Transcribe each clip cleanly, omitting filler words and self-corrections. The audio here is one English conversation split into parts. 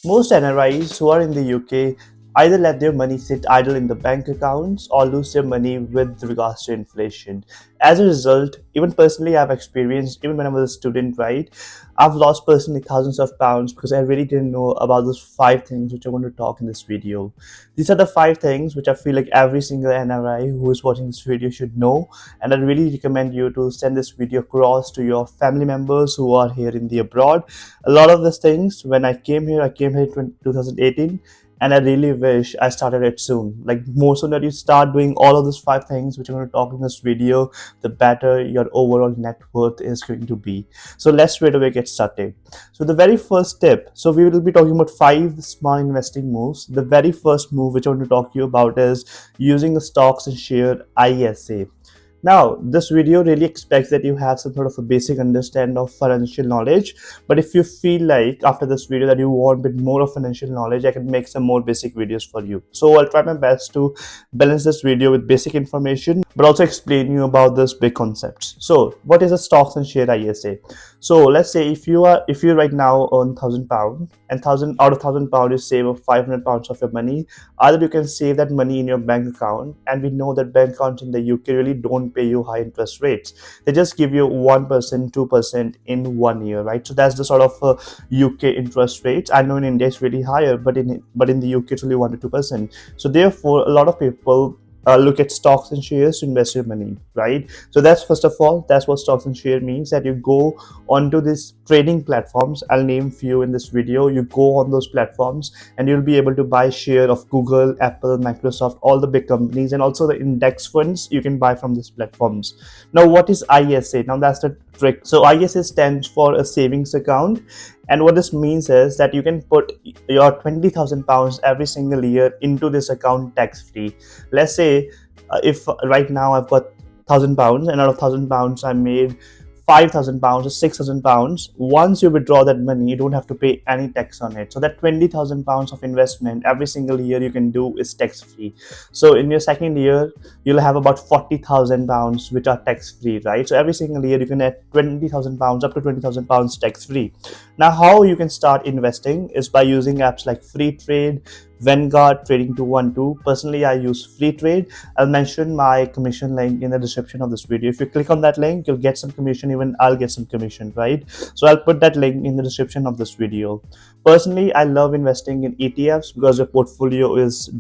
Most NRIs who are in the UK either let their money sit idle in the bank accounts or lose their money with regards to inflation. As a result, even personally, I've experienced, even when I was a student, right, I've lost personally thousands of pounds because I really didn't know about those five things which I want to talk in this video. These are the five things which I feel like every single NRI who is watching this video should know, and I really recommend you to send this video across to your family members who are here in the abroad. A lot of these things, when I came here in 2018, and I really wish I started it soon. Like, more sooner you start doing all of these five things which I'm going to talk in this video, the better your overall net worth is going to be. So let's straight away get started. So the very first tip, so we will be talking about five small investing moves. The very first move which I want to talk to you about is using the stocks and share ISA. Now, this video really expects that you have some sort of a basic understanding of financial knowledge. But if you feel like after this video that you want a bit more of financial knowledge, I can make some more basic videos for you. So I'll try my best to balance this video with basic information, but also explain you about this big concepts. So what is a stocks and share ISA? So let's say if you right now earn £1,000 and thousand out of £1,000 you save £500 of your money, either you can save that money in your bank account, and we know that bank accounts in the UK really don't pay you high interest rates. They just give you 1%, 2% in 1 year, right? So that's the sort of UK interest rates. I know in India it's really higher, but in the UK it's only 1 to 2%. So therefore, a lot of people look at stocks and shares to invest your money, right? So that's first of all, that's what stocks and share means, that you go onto these trading platforms. I'll name few in this video. You go on those platforms and you'll be able to buy share of Google, Apple, Microsoft, all the big companies, and also the index funds you can buy from these platforms. Now, what is ISA? Now that's the trick. So ISA stands for a savings account, and what this means is that you can put your £20,000 every single year into this account tax free. Let's say if right now I've got £1,000, and out of £1,000 I made £5,000 or £6,000. Once you withdraw that money, you don't have to pay any tax on it. So that £20,000 of investment every single year you can do is tax free. So in your second year, you'll have about £40,000 which are tax free, right? So every single year you can add £20,000 up to £20,000 tax free. Now, how you can start investing is by using apps like Free Trade, Vanguard, Trading 212. Personally, I use Free Trade. I'll mention my commission link in the description of this video. If you click on that link, you'll get some commission. Even I'll get some commission, right? So I'll put that link in the description of this video. Personally, I love investing in ETFs because your portfolio is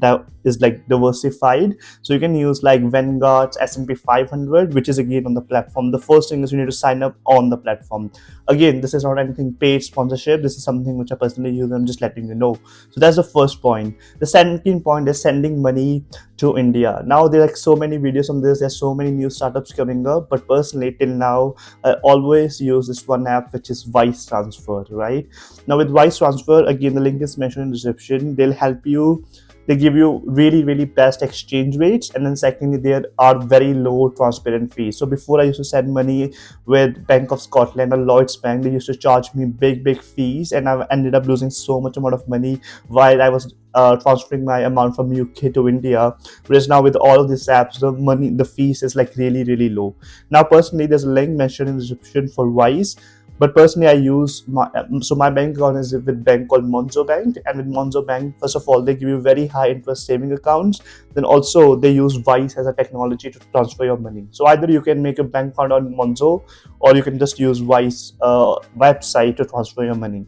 like diversified. So you can use like Vanguard's S&P 500, which is again on the platform. The first thing is you need to sign up on the platform. Again, this is not anything paid sponsorship. This is something which I personally use. I'm just letting you know. So that's the first point. The second point is sending money to India. Now there are like so many videos on this. There's so many new startups coming up, but personally till now I always use this one app, which is Wise Transfer, right? Now with Wise Transfer, again the link is mentioned in the description. They'll help you. They give you really best exchange rates, and then secondly there are very low transparent fees. So before I used to send money with Bank of Scotland or Lloyds Bank, they used to charge me big fees, and I've ended up losing so much amount of money while I was transferring my amount from UK to India. Whereas now with all of these apps, the fees is like really low. Now personally, there's a link mentioned in the description for Wise. But personally, I use my bank account is with a bank called Monzo Bank, and with Monzo Bank, first of all, they give you very high interest saving accounts. Then also they use Wise as a technology to transfer your money. So either you can make a bank account on Monzo, or you can just use Wise website to transfer your money.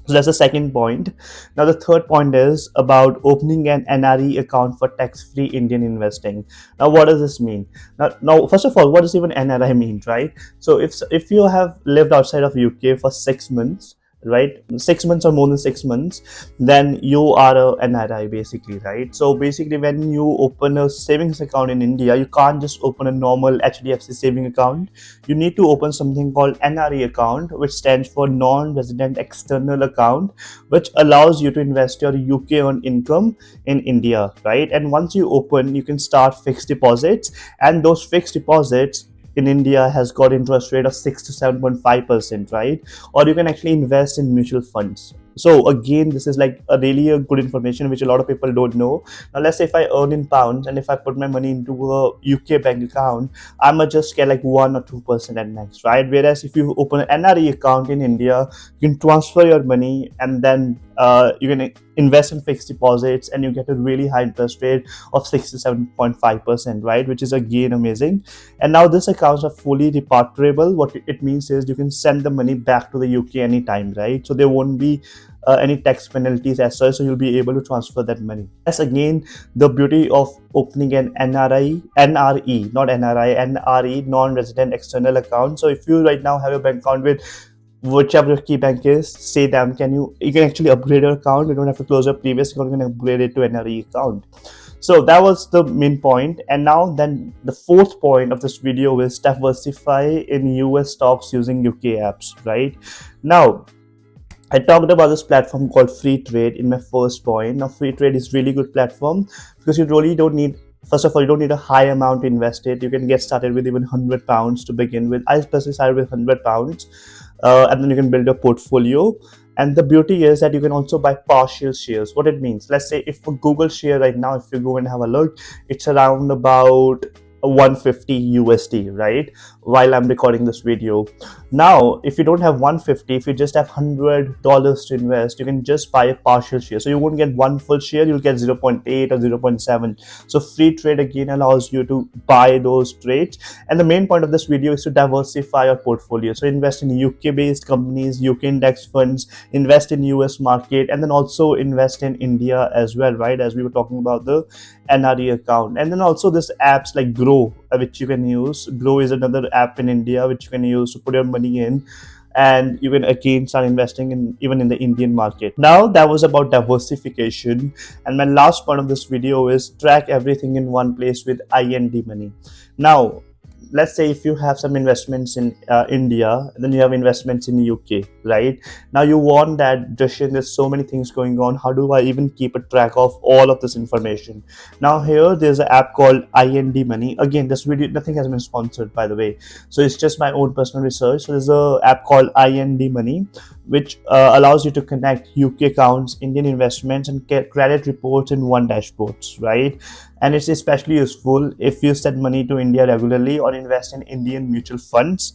So that's the second point. Now the third point is about opening an NRE account for tax-free Indian investing. Now what does this mean? Now first of all, what does even NRI mean, right? So if you have lived outside of UK for 6 months, right, 6 months or more than 6 months, then you are a NRI basically, right? So basically when you open a savings account in India, you can't just open a normal HDFC saving account. You need to open something called NRE account, which stands for non-resident external account, which allows you to invest your UK earned income in India, right? And once you open, you can start fixed deposits, and those fixed deposits in India has got interest rate of 6 to 7.5%, right? Or you can actually invest in mutual funds. So again, this is like a good information which a lot of people don't know. Now let's say if I earn in pounds and if I put my money into a UK bank account, I might just get like 1 or 2% at max, right? Whereas if you open an NRE account in India, you can transfer your money and then you can invest in fixed deposits, and you get a really high interest rate of 67.5%, right, which is again amazing. And now these accounts are fully repatriable. What it means is you can send the money back to the UK anytime, right? So there won't be any tax penalties as such, so you'll be able to transfer that money. That's again the beauty of opening an NRE, not NRI, NRE, non-resident external account. So if you right now have a bank account with whichever your key bank is, say them, you can actually upgrade your account. You don't have to close your previous account, you can upgrade it to NRE account. So that was the main point. And now then the fourth point of this video is diversify in US stocks using UK apps, right? Now I talked about this platform called Free Trade in my first point. Now, Free Trade is really good platform because you really don't need. First of all, you don't need a high amount to invest it. You can get started with even £100 to begin with. I personally started with £100, and then you can build a portfolio. And the beauty is that you can also buy partial shares. What it means, let's say if a Google share right now, if you go and have a look, it's around about 150 USD, right? While I'm recording this video. Now, if you don't have 150, if you just have $100 to invest, you can just buy a partial share. So you won't get one full share, you'll get 0.8 or 0.7. So free trade again allows you to buy those trades. And the main point of this video is to diversify your portfolio. So invest in UK based companies, UK index funds, invest in US market, and then also invest in India as well, right? As we were talking about the NRE account. And then also this apps like Grow, which you can use. Grow is another app in India which you can use to put your money in, and you can again start investing in even in the Indian market. Now that was about diversification, and my last part of this video is track everything in one place with IND money. Now let's say if you have some investments in India, and then you have investments in UK, right? Now you want that, Jushin, there's so many things going on. How do I even keep a track of all of this information? Now here there's an app called IND Money. Again, this video, nothing has been sponsored, by the way. So it's just my own personal research. So there's a app called IND Money, which allows you to connect UK accounts, Indian investments, and get credit reports in one dashboard, right? And it's especially useful if you send money to India regularly or invest in Indian mutual funds.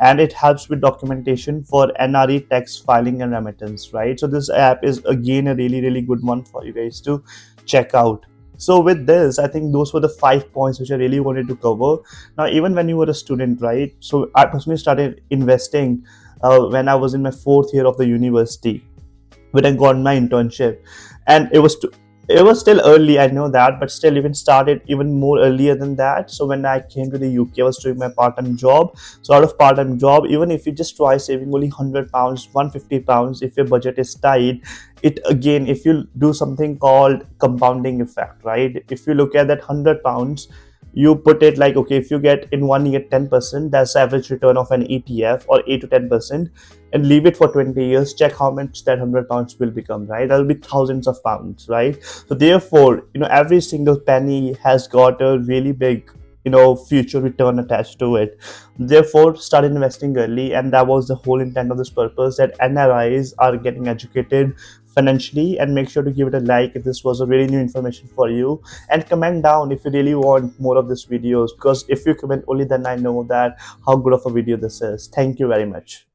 And it helps with documentation for NRE tax filing and remittance, right? So this app is again a really good one for you guys to check out. So with this, I think those were the 5 points which I really wanted to cover. Now, even when you were a student, right? So I personally started investing when I was in my fourth year of the university, when I got my internship, and it was still early, I know that, but still even started even more earlier than that. So when I came to the UK, I was doing my part-time job. So out of part-time job, even if you just try saving only £100, £150, if your budget is tight, it again, if you do something called compounding effect, right? If you look at that £100, you put it like, okay, if you get in 1 year 10%, that's the average return of an ETF, or 8 to 10%, and leave it for 20 years, check how much that £100 will become, right? That'll be thousands of pounds, right? So therefore, every single penny has got a really big future return attached to it. Therefore, start investing early, and that was the whole intent of this purpose, that NRIs are getting educated financially. And make sure to give it a like if this was a really new information for you, and comment down if you really want more of these videos, because if you comment only, then I know that how good of a video this is. Thank you very much.